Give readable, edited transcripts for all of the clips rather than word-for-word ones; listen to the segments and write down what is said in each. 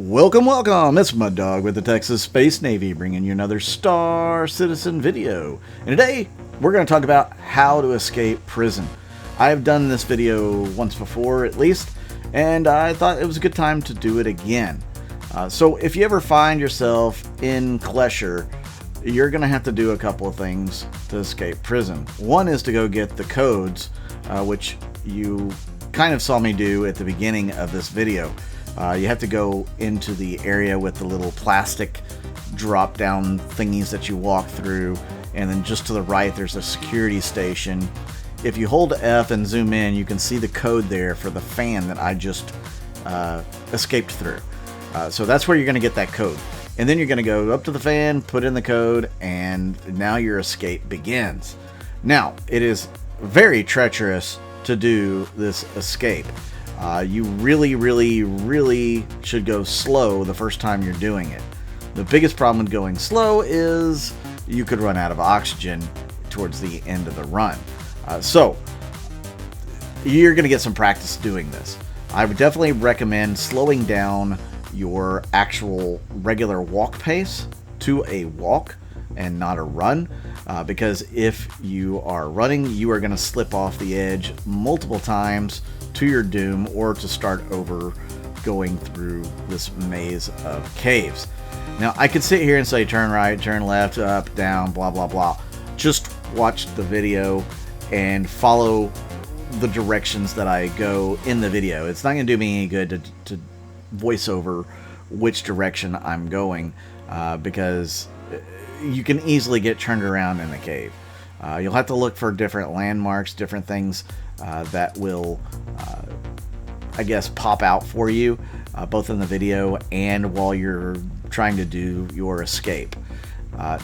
Welcome, welcome! It's Mud Dog with the Texas Space Navy, bringing you another Star Citizen video. And today, we're going to talk about how to escape prison. I've done this video once before, at least, and I thought it was a good time to do it again. So if you ever find yourself in Klesher, you're going to have to do a couple of things to escape prison. One is to go get the codes, which you kind of saw me do at the beginning of this video. You have to go into the area with the little plastic drop down thingies that you walk through, and then just to the right there's a security station. If you hold F and zoom in, you can see the code there for the fan that I just escaped through. So that's where you're going to get that code. And then you're going to go up to the fan, put in the code, and now your escape begins. Now, it is very treacherous to do this escape. You really should go slow the first time you're doing it. The biggest problem with going slow is you could run out of oxygen towards the end of the run. So you're going to get some practice doing this. I would definitely recommend slowing down your actual regular walk pace to a walk and not a run, because if you are running, you are going to slip off the edge multiple times to your doom, or to start over going through this maze of caves. Now, I could sit here and say turn right, turn left, up, down, blah blah blah. Just watch the video and follow the directions that I go in the video. It's not going to do me any good to voice over which direction I'm going, because you can easily get turned around in the cave. You'll have to look for different landmarks, different things that will, I guess, pop out for you, both in the video and while you're trying to do your escape.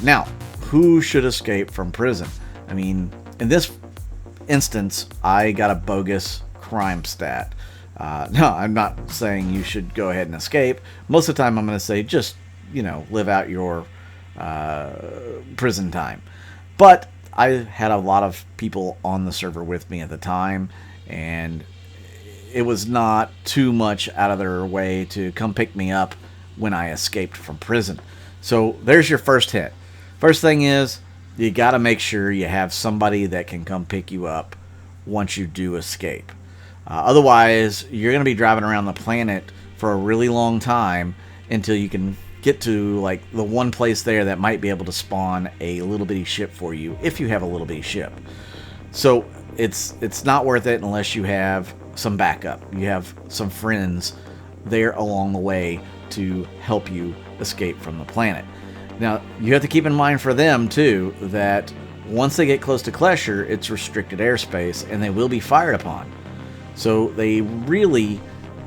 Now, who should escape from prison? I mean, in this instance, I got a bogus crime stat. No, I'm not saying you should go ahead and escape. Most of the time, I'm going to say just, live out your prison time. But I had a lot of people on the server with me at the time, and it was not too much out of their way to come pick me up when I escaped from prison. So there's your first hit. First thing is, you got to make sure you have somebody that can come pick you up once you do escape. Otherwise, you're going to be driving around the planet for a really long time until you can get to like the one place there that might be able to spawn a little bitty ship for you, if you have a little bitty ship. So it's not worth it unless you have some backup. You have some friends there along the way to help you escape from the planet. Now, you have to keep in mind for them too that once they get close to Klesher, it's restricted airspace and they will be fired upon. So they really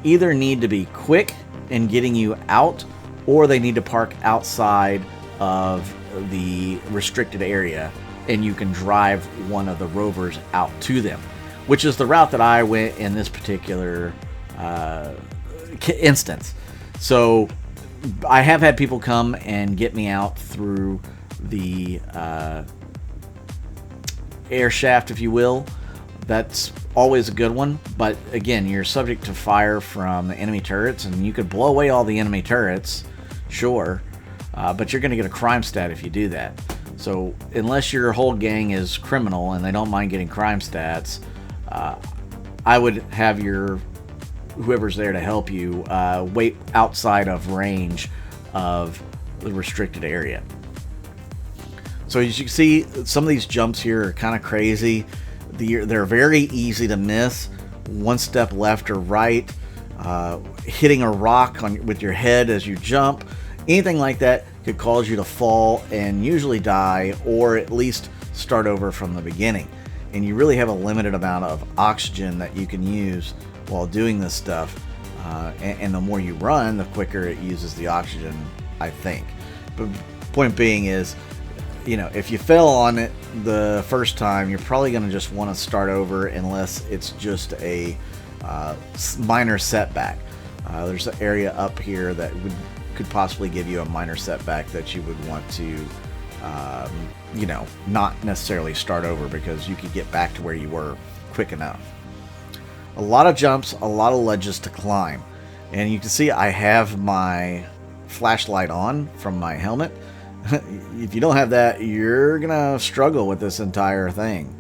either need to be quick in getting you out, or they need to park outside of the restricted area and you can drive one of the rovers out to them, which is the route that I went in this particular instance. So I have had people come and get me out through the air shaft, if you will. That's always a good one, but again, you're subject to fire from the enemy turrets, and you could blow away all the enemy turrets, sure, but you're going to get a crime stat if you do that. So unless your whole gang is criminal and they don't mind getting crime stats, I would have whoever's there to help you wait outside of range of the restricted area. So as you can see, some of these jumps here are kind of crazy. They're very easy to miss. One step left or right, hitting a rock with your head as you jump, anything like that could cause you to fall and usually die, or at least start over from the beginning. And you really have a limited amount of oxygen that you can use while doing this stuff. And the more you run, the quicker it uses the oxygen, I think. But point being is, if you fell on it the first time, you're probably going to just want to start over unless it's just a minor setback. There's an area up here that could possibly give you a minor setback that you would want to, not necessarily start over, because you could get back to where you were quick enough. A lot of jumps, a lot of ledges to climb. And you can see I have my flashlight on from my helmet. If you don't have that, you're gonna struggle with this entire thing,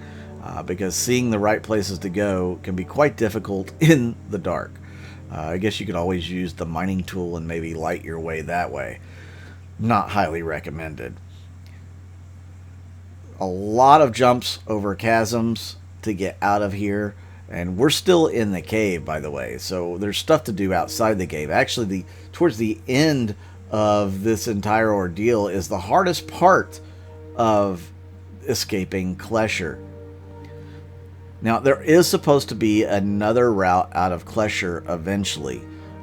because seeing the right places to go can be quite difficult in the dark. I guess you could always use the mining tool and maybe light your way that way. Not highly recommended. A lot of jumps over chasms to get out of here, and we're still in the cave, by the way, so there's stuff to do outside the cave. Actually, towards the end of this entire ordeal is the hardest part of escaping Klesher. Now, there is supposed to be another route out of Klesher eventually,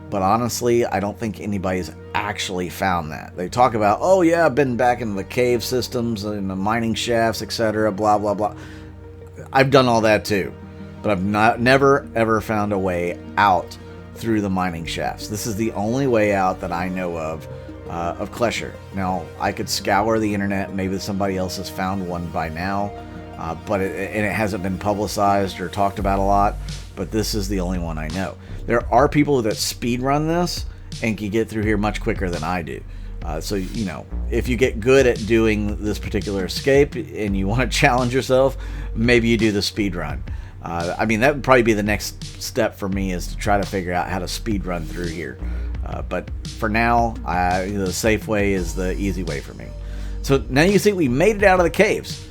but honestly, I don't think anybody's actually found that. They talk about, oh yeah, I've been back in the cave systems and the mining shafts, etc., blah, blah, blah. I've done all that too, but I've never, ever found a way out through the mining shafts. This is the only way out that I know of Klesher. Now, I could scour the internet. Maybe somebody else has found one by now, but it hasn't been publicized or talked about a lot, but this is the only one I know. There are people that speedrun this and can get through here much quicker than I do. So, you know, if you get good at doing this particular escape and you want to challenge yourself, maybe you do the speed run. I mean, that would probably be the next step for me, is to try to figure out how to speed run through here. But for now, the safe way is the easy way for me. So now you see we made it out of the caves.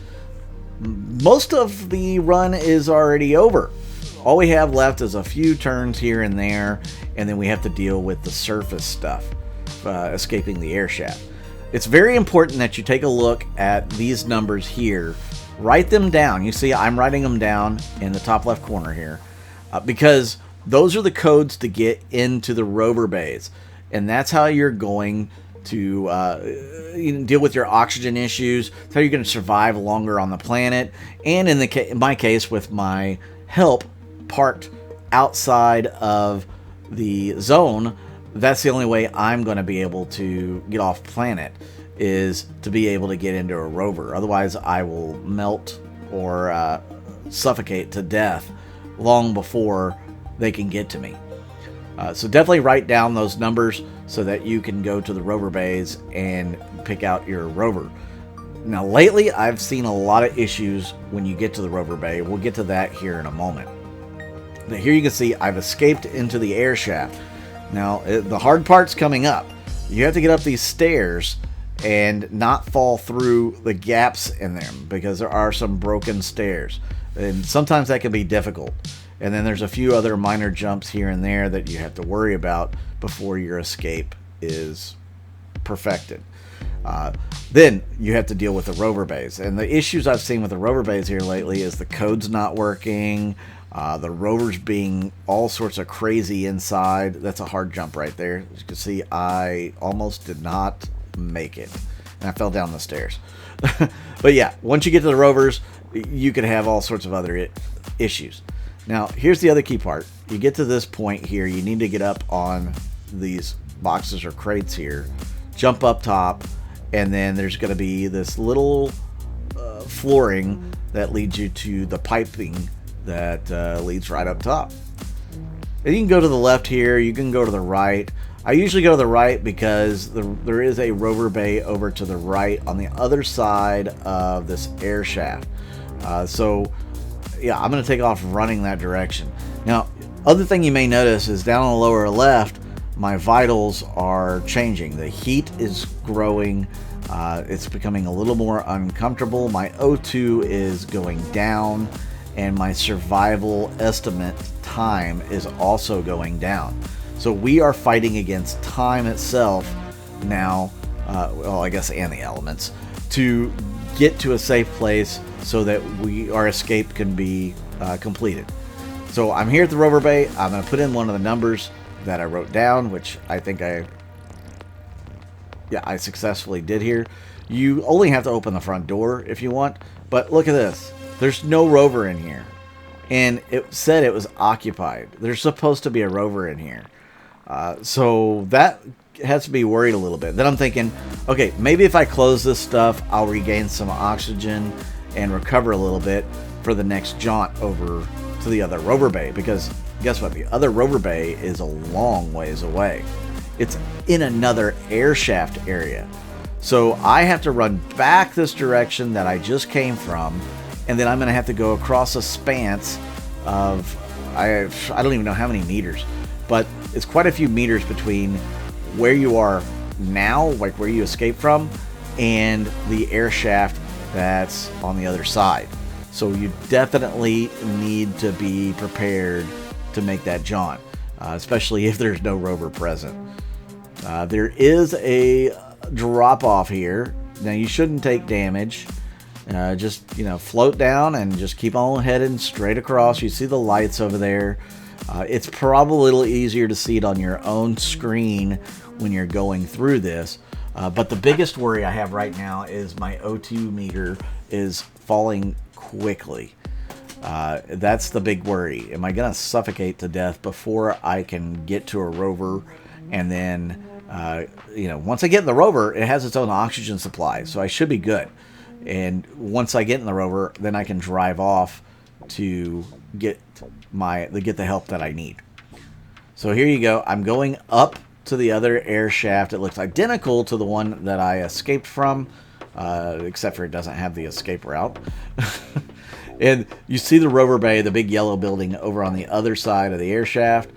Most of the run is already over. All we have left is a few turns here and there, and then we have to deal with the surface stuff, escaping the air shaft. It's very important that you take a look at these numbers here. Write them down. You see I'm writing them down in the top left corner here, because those are the codes to get into the rover bays, and that's how you're going to deal with your oxygen issues. That's how you're going to survive longer on the planet. And in my case, with my help parked outside of the zone, that's the only way I'm going to be able to get off planet, is to be able to get into a rover. Otherwise, I will melt or suffocate to death long before they can get to me. So definitely write down those numbers so that you can go to the rover bays and pick out your rover. Now, lately, I've seen a lot of issues when you get to the rover bay. We'll get to that here in a moment. Now, here you can see I've escaped into the air shaft. Now, the hard part's coming up. You have to get up these stairs and not fall through the gaps in them, because there are some broken stairs. And sometimes that can be difficult. And then there's a few other minor jumps here and there that you have to worry about before your escape is perfected. Then you have to deal with the rover bays. And the issues I've seen with the rover bays here lately is the code's not working, the rovers being all sorts of crazy inside. That's a hard jump right there. As you can see, I almost did not make it, and I fell down the stairs. But yeah, once you get to the rovers, you can have all sorts of other issues. Now, here's the other key part. You get to this point here, you need to get up on these boxes or crates here, jump up top, and then there's going to be this little flooring that leads you to the piping that leads right up top. And you can go to the left here, you can go to the right. I usually go to the right because there is a rover bay over to the right on the other side of this air shaft. So yeah, I'm going to take off running that direction. Now, other thing you may notice is down on the lower left, my vitals are changing. The heat is growing. It's becoming a little more uncomfortable. My O2 is going down, and my survival estimate time is also going down. So we are fighting against time itself now, well, I guess, and the elements, to get to a safe place so that our escape can be completed. So I'm here at the rover bay. I'm going to put in one of the numbers that I wrote down, which I think I successfully did here. You only have to open the front door if you want, but look at this. There's no rover in here, and it said it was occupied. There's supposed to be a rover in here. So that has to be worried a little bit. Then I'm thinking, okay, maybe if I close this stuff, I'll regain some oxygen and recover a little bit for the next jaunt over to the other rover bay, because guess what? The other rover bay is a long ways away. It's in another air shaft area. So I have to run back this direction that I just came from, and then I'm going to have to go across a span of, I don't even know how many meters, but it's quite a few meters between where you are now, like where you escaped from, and the air shaft that's on the other side. So you definitely need to be prepared to make that jaunt, especially if there's no rover present. There is a drop off here. Now you shouldn't take damage. Just, float down and just keep on heading straight across. You see the lights over there. It's probably a little easier to see it on your own screen when you're going through this. But the biggest worry I have right now is my O2 meter is falling quickly. That's the big worry. Am I going to suffocate to death before I can get to a rover? And then, once I get in the rover, it has its own oxygen supply, so I should be good. And once I get in the rover, then I can drive off to get the help that I need. So here you go. I'm going up to the other air shaft. It looks identical to the one that I escaped from, except for it doesn't have the escape route. And you see the rover bay, the big yellow building over on the other side of the air shaft.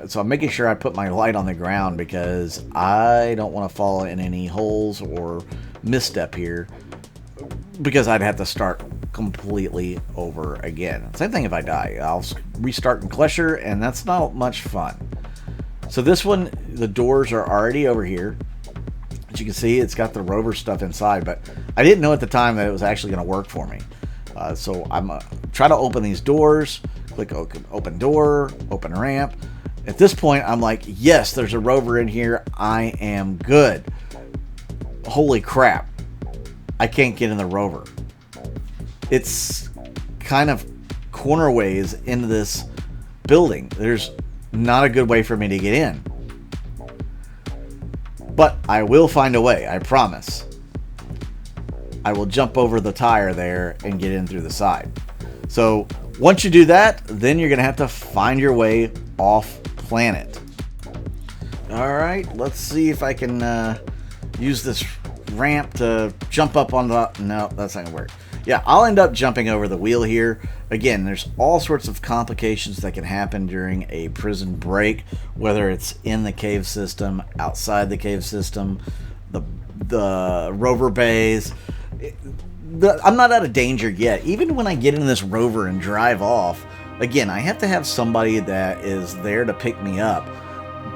So I'm making sure I put my light on the ground because I don't want to fall in any holes or misstep here, because I'd have to start completely over again. Same thing if I die. I'll restart in Klesher, and that's not much fun. So this one, the doors are already over here. As you can see, it's got the rover stuff inside, but I didn't know at the time that it was actually going to work for me. So I'm trying to open these doors. Click open door, open ramp. At this point, I'm like, yes, there's a rover in here. I am good. Holy crap. I can't get in the rover. It's kind of cornerways into this building. There's not a good way for me to get in. But I will find a way, I promise. I will jump over the tire there and get in through the side. So once you do that, then you're going to have to find your way off planet. All right, let's see if I can use this ramp to jump up on the... No, that's not going to work. Yeah, I'll end up jumping over the wheel here. Again, there's all sorts of complications that can happen during a prison break, whether it's in the cave system, outside the cave system, the rover bays. I'm not out of danger yet. Even when I get in this rover and drive off, again, I have to have somebody that is there to pick me up.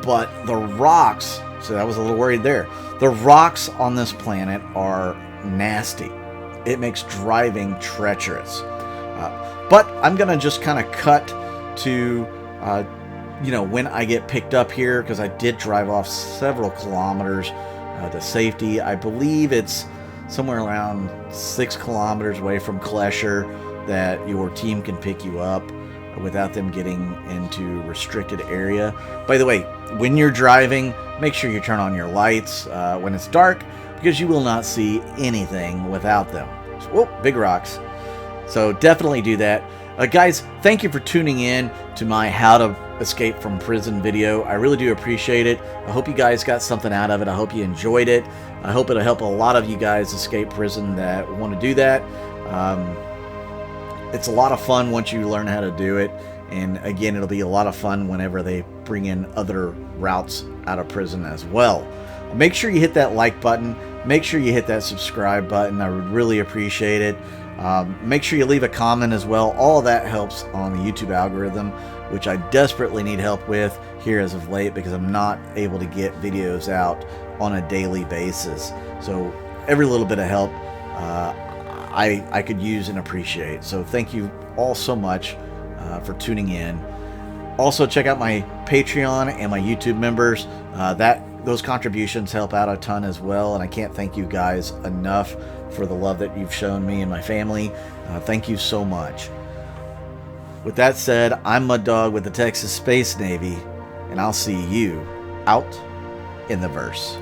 But the rocks, so I was a little worried there. The rocks on this planet are nasty. It makes driving treacherous. But I'm going to just kind of cut to, when I get picked up here, because I did drive off several kilometers to safety. I believe it's somewhere around 6 kilometers away from Klesher that your team can pick you up without them getting into restricted area. By the way, when you're driving, make sure you turn on your lights when it's dark, because you will not see anything without them. Whoa, big rocks. So definitely do that. Guys, thank you for tuning in to my How to Escape from Prison video. I really do appreciate it. I hope you guys got something out of it. I hope you enjoyed it. I hope it'll help a lot of you guys escape prison that want to do that. It's a lot of fun once you learn how to do it. And again, it'll be a lot of fun whenever they bring in other routes out of prison as well. Make sure you hit that like button. Make sure you hit that subscribe button. I would really appreciate it. Make sure you leave a comment as well. All of that helps on the YouTube algorithm, which I desperately need help with here as of late, because I'm not able to get videos out on a daily basis. So every little bit of help I could use and appreciate. So thank you all so much for tuning in. Also, check out my Patreon and my YouTube members. Those contributions help out a ton as well, and I can't thank you guys enough for the love that you've shown me and my family. Thank you so much. With that said, I'm Mud Dog with the Texas Space Navy, and I'll see you out in the verse.